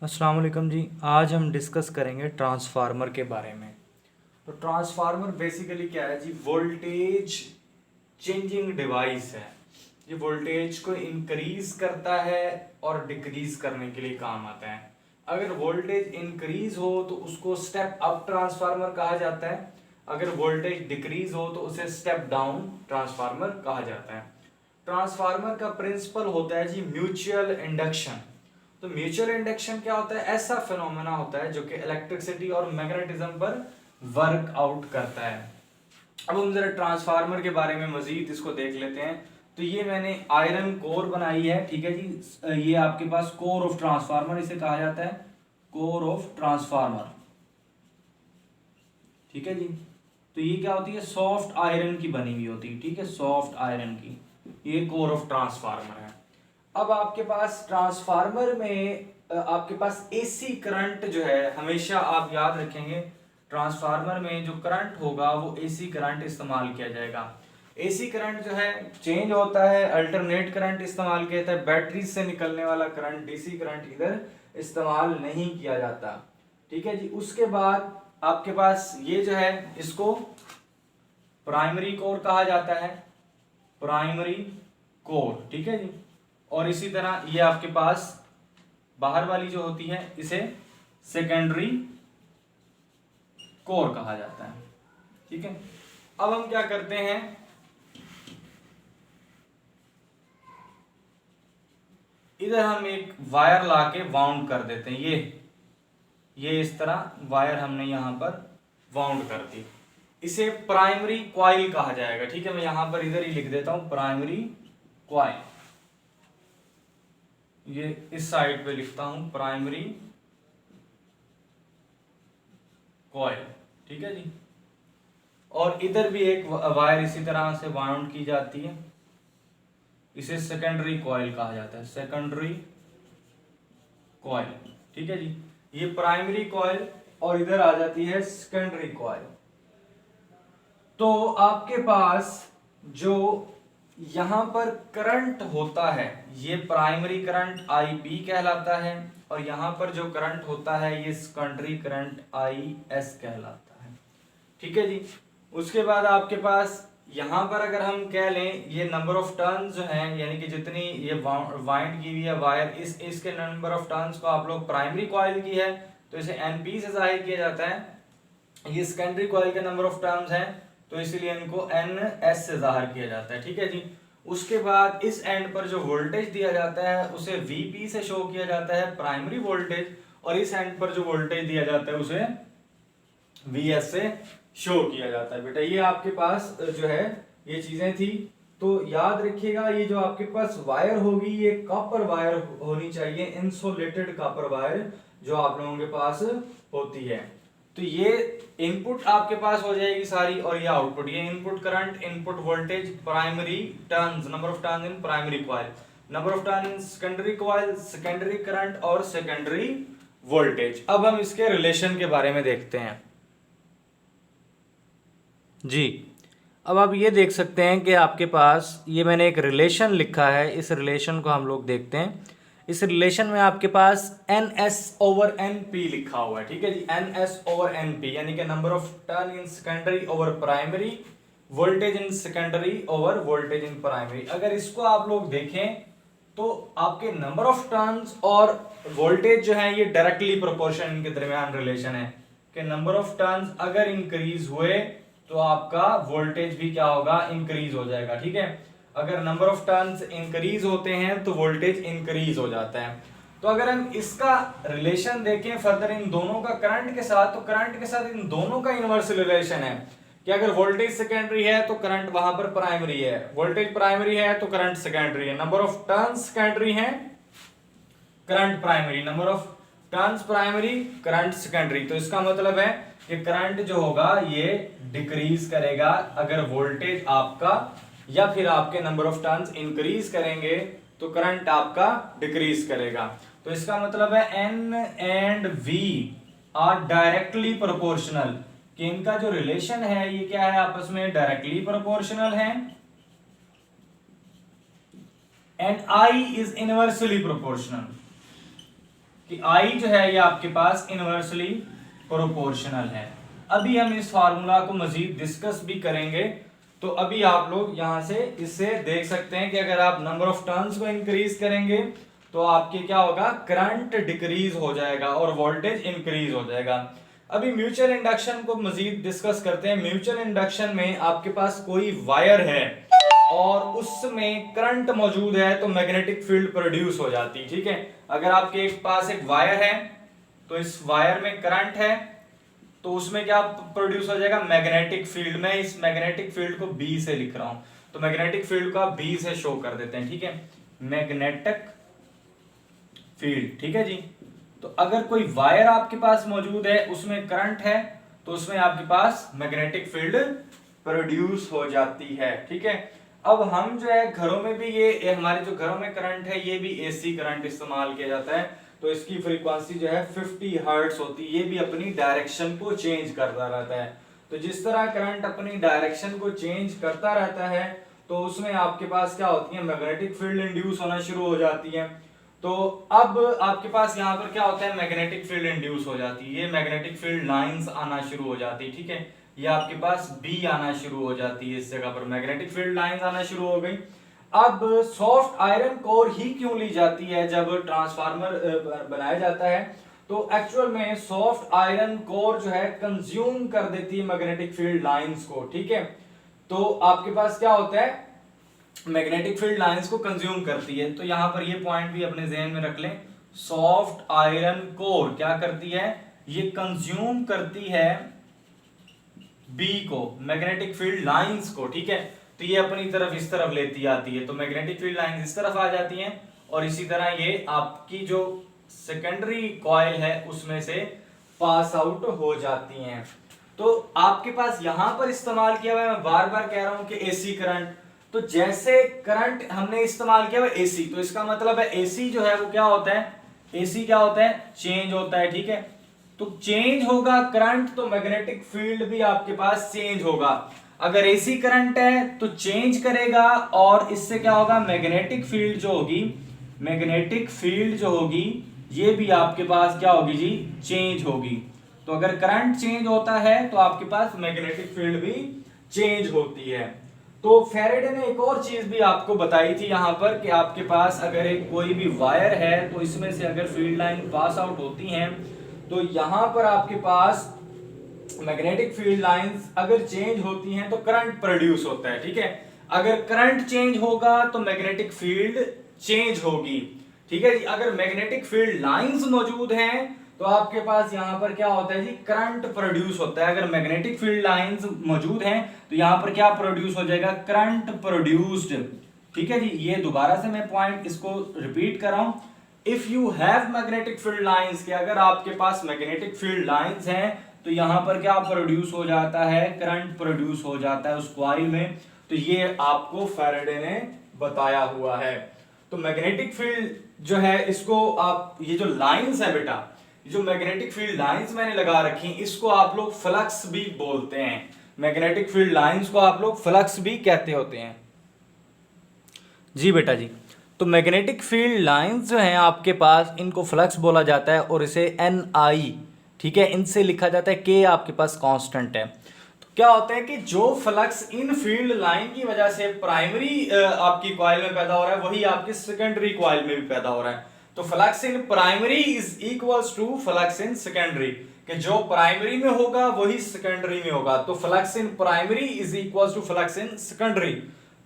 अस्सलाम वालेकुम जी। आज हम डिस्कस करेंगे ट्रांसफार्मर के बारे में। तो ट्रांसफार्मर बेसिकली क्या है जी? वोल्टेज चेंजिंग डिवाइस है। ये वोल्टेज को इंक्रीज करता है और डिक्रीज करने के लिए काम आता है। अगर वोल्टेज इंक्रीज हो तो उसको स्टेप अप ट्रांसफार्मर कहा जाता है। अगर वोल्टेज डिक्रीज हो तो उसे स्टेप डाउन ट्रांसफार्मर कहा जाता है। ट्रांसफार्मर का प्रिंसिपल होता है जी म्यूचुअल इंडक्शन। तो म्यूचुअल इंडक्शन क्या होता है? ऐसा फिनोमेना होता है जो कि इलेक्ट्रिसिटी और मैग्नेटिज्म पर वर्क आउट करता है। अब हम जरा ट्रांसफार्मर के बारे में मजीद इसको देख लेते हैं। तो ये मैंने आयरन कोर बनाई है, ठीक है जी। ये आपके पास कोर ऑफ ट्रांसफार्मर इसे कहा जाता है, कोर ऑफ ट्रांसफार्मर, ठीक है जी। तो ये क्या होती है? सॉफ्ट आयरन की बनी हुई होती है, ठीक है, सॉफ्ट आयरन की। ये कोर ऑफ ट्रांसफार्मर है। अब आपके पास ट्रांसफार्मर में आपके पास एसी करंट जो है, हमेशा आप याद रखेंगे ट्रांसफार्मर में जो करंट होगा वो एसी करंट इस्तेमाल किया जाएगा। एसी करंट जो है चेंज होता है, अल्टरनेट करंट इस्तेमाल किया जाता है। बैटरी से निकलने वाला करंट, डीसी करंट इधर इस्तेमाल नहीं किया जाता, ठीक है जी। उसके बाद आपके पास ये जो है इसको प्राइमरी कोर कहा जाता है, प्राइमरी कोर, ठीक है जी। और इसी तरह ये आपके पास बाहर वाली जो होती है इसे सेकेंडरी कोर कहा जाता है, ठीक है। अब हम क्या करते हैं, इधर हम एक वायर लाके वाउंड कर देते हैं। ये इस तरह वायर हमने यहां पर वाउंड कर दी। इसे प्राइमरी क्वाइल कहा जाएगा, ठीक है। मैं यहां पर इधर ही लिख देता हूं प्राइमरी क्वाइल। ये इस साइड पे लिखता हूं प्राइमरी कॉइल, ठीक है जी। और इधर भी एक वायर इसी तरह से वाउंड की जाती है, इसे सेकेंडरी कॉइल कहा जाता है, सेकेंडरी कॉइल, ठीक है जी। ये प्राइमरी कॉइल और इधर आ जाती है सेकेंडरी कॉइल। तो आपके पास जो यहां पर करंट होता है ये प्राइमरी करंट IB कहलाता है, और यहां पर जो करंट होता है ये सेकेंडरी करंट IS कहलाता है, ठीक है जी। उसके बाद आपके पास यहां पर अगर हम कह लें ये नंबर ऑफ टर्न्स जो हैं, यानी कि जितनी ये वाइंड की हुई है वायर, इसके नंबर ऑफ टर्न्स को आप लोग प्राइमरी कॉइल की है तो इसे NP से जाहिर किया जाता है। ये सेकेंडरी कॉइल के नंबर ऑफ टर्न्स हैं तो इसलिए इनको NS से जाहिर किया जाता है, ठीक है जी। उसके बाद इस एंड पर जो वोल्टेज दिया जाता है उसे VP से शो किया जाता है, प्राइमरी वोल्टेज, और इस एंड पर जो वोल्टेज दिया जाता है उसे VS से शो किया जाता है। बेटा ये आपके पास जो है ये चीजें थी। तो याद रखिएगा ये जो आपके पास वायर होगी ये कॉपर वायर होनी चाहिए, इंसुलेटेड कॉपर वायर जो आप लोगों के पास होती है। तो ये इनपुट आपके पास हो जाएगी सारी, और ये आउटपुट, ये input current, input voltage, primary turns, number of turns in primary coil, number of turn in secondary coil, secondary current और सेकेंडरी वोल्टेज। अब हम इसके रिलेशन के बारे में देखते हैं जी। अब आप ये देख सकते हैं कि आपके पास ये मैंने एक रिलेशन लिखा है, इस रिलेशन को हम लोग देखते हैं। इस रिलेशन में आपके पास NS/NP लिखा हुआ है, ठीक है जी। NS/NP यानी कि number of turn in secondary over primary, voltage in secondary over voltage in primary. अगर इसको आप लोग देखें तो आपके नंबर ऑफ टर्न्स और वोल्टेज जो है ये डायरेक्टली प्रोपोर्शन इनके दरमियान रिलेशन है कि नंबर ऑफ टर्न्स अगर इंक्रीज हुए तो आपका वोल्टेज भी क्या होगा? इंक्रीज हो जाएगा, ठीक है। अगर नंबर ऑफ टर्न्स इंक्रीज होते हैं तो वोल्टेज इंक्रीज हो जाता है। तो अगर हम इसका रिलेशन देखें फर्दर इन दोनों का करंट के साथ, तो करंट के साथ इन दोनों का इनवर्स रिलेशन है कि अगर वोल्टेज सेकेंडरी है तो करंट वहां पर प्राइमरी है, वोल्टेज प्राइमरी है तो करंट सेकेंडरी है, नंबर ऑफ टर्न्स सेकेंडरी है, current primary, number of turns primary, current secondary. तो इसका मतलब है कि करंट जो होगा ये डिक्रीज करेगा अगर वोल्टेज आपका या फिर आपके नंबर ऑफ टर्न्स इंक्रीज करेंगे तो करंट आपका डिक्रीज करेगा। तो इसका मतलब है N and V are directly proportional, कि इनका जो रिलेशन है ये क्या है? आपस में डायरेक्टली प्रोपोर्शनल है। And I is inversely proportional, कि I जो है ये आपके पास इनवर्सली प्रोपोर्शनल है। अभी हम इस फार्मूला को मजीद डिस्कस भी करेंगे। तो अभी आप लोग यहां से इससे देख सकते हैं कि अगर आप नंबर ऑफ टर्न्स को इंक्रीज करेंगे तो आपके क्या होगा, करंट डिक्रीज हो जाएगा और वोल्टेज इंक्रीज हो जाएगा। अभी म्यूचुअल इंडक्शन को मजीद डिस्कस करते हैं। म्यूचुअल इंडक्शन में आपके पास कोई वायर है और उसमें करंट मौजूद है तो मैग्नेटिक फील्ड प्रोड्यूस हो जाती है। ठीक है, अगर आपके पास एक वायर है तो इस वायर में करंट है तो उसमें क्या प्रोड्यूस हो जाएगा, मैग्नेटिक फील्ड। मैं इस मैग्नेटिक फील्ड को बी से लिख रहा हूं, तो मैग्नेटिक फील्ड को आप बी से शो कर देते हैं। ठीक है, मैग्नेटिक फील्ड। ठीक है जी, तो अगर कोई वायर आपके पास मौजूद है उसमें करंट है तो उसमें आपके पास मैग्नेटिक फील्ड प्रोड्यूस हो जाती है। ठीक है, अब हम जो है घरों में भी ये हमारे जो घरों में करंट है ये भी एसी करंट इस्तेमाल किया जाता है, तो इसकी फ्रीक्वेंसी जो है 50 हर्ट्ज होती है। ये भी अपनी डायरेक्शन को चेंज करता रहता है। तो जिस तरह करंट अपनी डायरेक्शन को चेंज करता रहता है तो उसमें आपके पास क्या होती है, मैग्नेटिक फील्ड इंड्यूस होना शुरू हो जाती है। तो अब आपके पास यहाँ पर क्या होता है, मैग्नेटिक फील्ड इंड्यूस हो जाती है। ये मैग्नेटिक फील्ड लाइंस आना शुरू हो जाती है। ठीक है, ये आपके पास बी आना शुरू हो जाती है, इस जगह पर मैग्नेटिक फील्ड लाइंस आना शुरू हो गई। अब सॉफ्ट आयरन कोर ही क्यों ली जाती है जब ट्रांसफार्मर बनाया जाता है, तो एक्चुअल में सॉफ्ट आयरन कोर जो है कंज्यूम कर देती है मैग्नेटिक फील्ड लाइंस को। ठीक है, तो आपके पास क्या होता है, मैग्नेटिक फील्ड लाइंस को कंज्यूम करती है। तो यहां पर ये पॉइंट भी अपने ज़हन में रख लें, सॉफ्ट आयरन कोर क्या करती है, ये कंज्यूम करती है बी को, मैग्नेटिक फील्ड लाइंस को। ठीक है, तो ये अपनी तरफ इस तरफ लेती आती है, तो मैग्नेटिक फील्ड लाइंस इस तरफ आ जाती हैं और इसी तरह ये आपकी जो सेकेंडरी कॉइल है उसमें से पास आउट हो जाती हैं। तो आपके पास यहां पर इस्तेमाल किया हुआ है, मैं बार बार कह रहा हूं कि एसी करंट। तो जैसे करंट हमने इस्तेमाल किया हुआ एसी, तो इसका मतलब है एसी जो है वो क्या होता है, एसी क्या होता है, चेंज होता है। ठीक है, तो चेंज होगा करंट तो मैग्नेटिक फील्ड भी आपके पास चेंज होगा। अगर एसी करंट है तो चेंज करेगा और इससे क्या होगा, मैग्नेटिक फील्ड जो होगी, मैग्नेटिक फील्ड जो होगी ये भी आपके पास क्या होगी जी, चेंज होगी। तो अगर करंट चेंज होता है तो आपके पास मैग्नेटिक फील्ड भी चेंज होती है। तो फैराडे ने एक और चीज भी आपको बताई थी यहां पर कि आपके पास अगर एक कोई भी वायर है तो इसमें से अगर फील्ड लाइन पास आउट होती हैं तो यहां पर आपके पास मैग्नेटिक फील्ड लाइंस अगर चेंज होती हैं तो करंट प्रोड्यूस होता है। ठीक है, अगर करंट चेंज होगा तो मैग्नेटिक फील्ड चेंज होगी। ठीक है जी, अगर मैग्नेटिक फील्ड लाइंस मौजूद हैं तो आपके पास यहां पर क्या होता है जी, करंट प्रोड्यूस होता है। अगर मैग्नेटिक फील्ड लाइंस मौजूद हैं तो यहां पर क्या प्रोड्यूस हो जाएगा, करंट प्रोड्यूस्ड। ठीक है जी, ये दोबारा से मैं पॉइंट इसको रिपीट कर रहा हूं, if you have magnetic field lines, कि अगर आपके पास मैग्नेटिक फील्ड लाइंस हैं तो यहां पर क्या प्रोड्यूस हो जाता है, करंट प्रोड्यूस हो जाता है उस कॉइल में। तो ये आपको फैराडे ने बताया हुआ है। तो मैग्नेटिक फील्ड जो है इसको आप, ये जो लाइंस है बेटा, जो मैग्नेटिक फील्ड लाइंस मैंने लगा रखी इसको आप लोग फ्लक्स भी बोलते हैं। मैग्नेटिक फील्ड लाइंस को आप लोग फ्लक्स भी कहते होते हैं जी बेटा जी। तो मैग्नेटिक फील्ड लाइंस जो हैं आपके पास, इनको फ्लक्स बोला जाता है और इसे NI, ठीक है, इनसे लिखा जाता है, K आपके पास कांस्टेंट है। तो क्या होता है कि जो फ्लक्स इन फील्ड लाइन की वजह से प्राइमरी आपकी कॉइल में पैदा हो रहा है वही आपकी सेकेंडरी कॉइल में भी पैदा हो रहा है। तो flux in primary is equals to flux in secondary, कि जो प्राइमरी में होगा वही सेकेंडरी में होगा। तो flux in primary is equals to flux in secondary.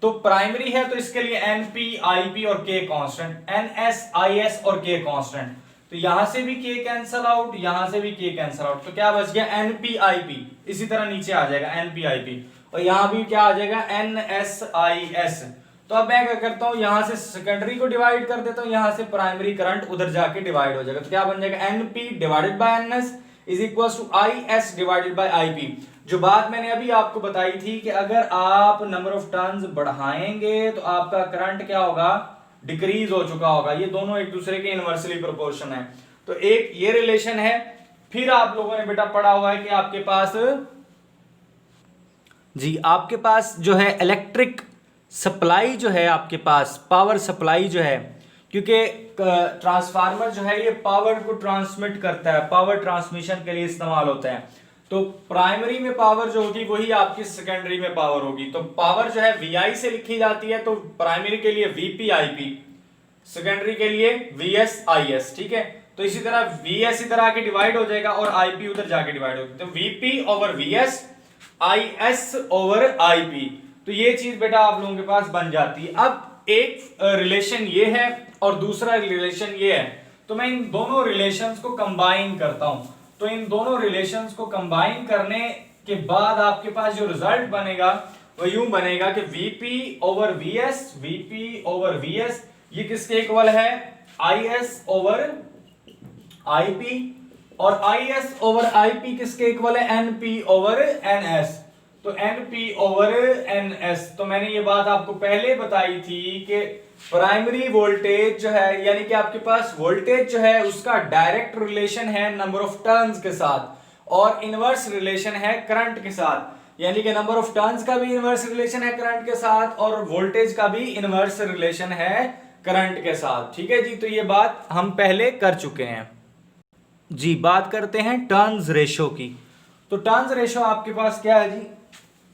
तो प्राइमरी है तो इसके लिए NP, IP और K कांस्टेंट, NS, IS और K कांस्टेंट। तो यहां से भी K कैंसल आउट, यहां से भी K कैंसल आउट, तो क्या बच गया, NP, IP। इसी तरह नीचे आ जाएगा NP, IP और यहां भी क्या आ जाएगा, NS, IS। तो अब मैं क्या करता हूं, यहां से सेकेंडरी को डिवाइड कर देता हूं, यहां से प्राइमरी करंट उधर जाके डिवाइड हो जाएगा। तो क्या बन जाएगा, NP divided by NS is equal to IS divided by IP। जो बात मैंने अभी आपको बताई थी कि अगर आप नंबर ऑफ टर्न्स बढ़ाएंगे तो आपका करंट क्या होगा, डिक्रीज हो चुका होगा। ये दोनों एक दूसरे के इनवर्सली प्रोपोर्शन है। तो एक ये रिलेशन है। फिर आप लोगों ने बेटा पढ़ा हुआ है कि आपके पास जी, आपके पास जो है इलेक्ट्रिक सप्लाई जो है, आपके पास पावर सप्लाई जो है, क्योंकि ट्रांसफार्मर जो है ये पावर को ट्रांसमिट करता है, पावर ट्रांसमिशन के लिए इस्तेमाल होता है। तो प्राइमरी में पावर जो होगी वही आपकी सेकेंडरी में पावर होगी। तो पावर जो है VI से लिखी जाती है, तो प्राइमरी के लिए VP/IP, सेकेंडरी के लिए VS/IS, ठीक है। तो इसी तरह VS इधर आके डिवाइड हो जाएगा और IP उधर जाके डिवाइड हो जाएगा, तो VP/VS, IS/IP। तो ये चीज बेटा आप लोगों के पास बन जाती है। अब एक रिलेशन ये है और दूसरा रिलेशन ये है, तो मैं इन दोनों रिलेशंस को कंबाइन करता हूं। तो इन दोनों रिलेशंस को कंबाइन करने के बाद आपके पास जो रिजल्ट बनेगा वो यूं बनेगा कि VP/VS, VP/VS ये किसके इक्वल है, IS/IP, और IS/IP किसके इक्वल है, NP/NS। तो NP/NS, तो मैंने ये बात आपको पहले बताई थी कि प्राइमरी वोल्टेज जो है, यानी कि आपके पास वोल्टेज जो है उसका डायरेक्ट रिलेशन है नंबर ऑफ टर्न्स के साथ, और इनवर्स रिलेशन है करंट के साथ। यानी कि नंबर ऑफ टर्न्स का भी इनवर्स रिलेशन है करंट के साथ, और वोल्टेज का भी इनवर्स रिलेशन है करंट के साथ, ठीक है जी। तो ये बात हम पहले कर चुके हैं जी। बात करते हैं टर्न्स रेशो की। तो टर्न्स रेशो आपके पास क्या है जी,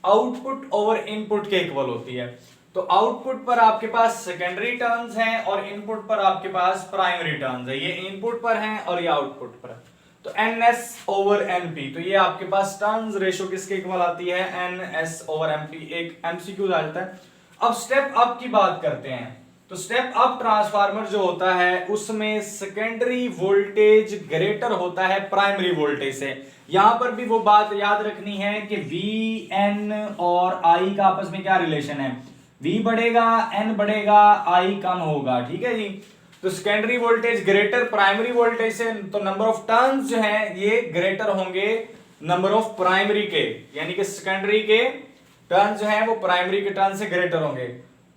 आउटपुट ओवर इनपुट के इक्वल होती है। तो आउटपुट पर आपके पास सेकेंडरी टर्न्स हैं और इनपुट पर आपके पास प्राइमरी टर्न्स है। ये इनपुट पर हैं और ये आउटपुट पर है। तो NS/NP, तो ये आपके पास टर्न्स रेशो किसके इक्वल आती है, NS/MP। एक MCQ आ जाता है। अब स्टेप अप की बात करते हैं। तो स्टेप अप ट्रांसफार्मर जो होता है उसमें सेकेंडरी वोल्टेज ग्रेटर होता है प्राइमरी वोल्टेज से। यहां पर भी वो बात याद रखनी है कि VN और I का आपस में क्या रिलेशन है, V बढ़ेगा, N बढ़ेगा, I कम होगा, ठीक है जी। तो secondary voltage greater primary voltage से, तो नंबर ऑफ टर्न्स जो हैं ये ग्रेटर होंगे नंबर ऑफ प्राइमरी के, यानी कि सेकेंडरी के टर्न्स जो हैं वो प्राइमरी के टर्न से ग्रेटर होंगे।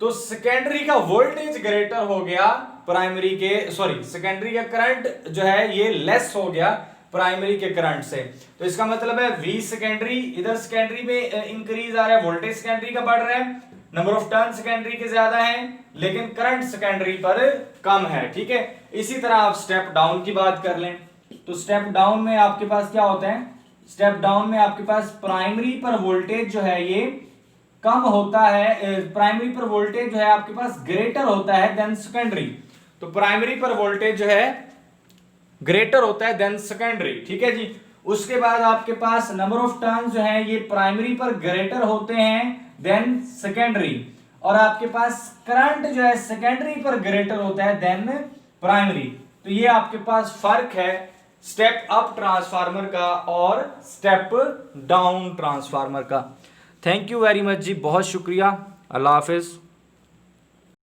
तो सेकेंडरी का वोल्टेज ग्रेटर हो गया प्राइमरी के, सॉरी सेकेंडरी का करंट जो है ये लेस हो गया प्राइमरी के करंट से। तो इसका मतलब है V सेकेंडरी, इधर सेकेंडरी में इंक्रीज आ रहा है, वोल्टेज सेकेंडरी का बढ़ रहा है, नंबर ऑफ टर्न सेकेंडरी के ज्यादा है, लेकिन करंट सेकेंडरी पर कम है, ठीक है। इसी तरह आप स्टेप डाउन की बात कर लें। तो स्टेप डाउन में आपके पास क्या होता है, स्टेप डाउन में आपके पास प्राइमरी पर वोल्टेज जो है ये कम होता है, प्राइमरी पर वोल्टेज जो है आपके पास ग्रेटर होता है देन सेकेंडरी। तो प्राइमरी पर वोल्टेज जो है ग्रेटर होता है देन सेकेंडरी, ठीक है जी। उसके बाद आपके पास नंबर ऑफ टर्न्स जो है ये प्राइमरी पर ग्रेटर होते हैं देन सेकेंडरी, और आपके पास करंट जो है सेकेंडरी पर ग्रेटर होता है देन प्राइमरी। तो ये आपके पास फर्क है स्टेप अप ट्रांसफार्मर का और स्टेप डाउन ट्रांसफार्मर का। थैंक यू वेरी मच जी, बहुत शुक्रिया, अल्लाह हाफिज।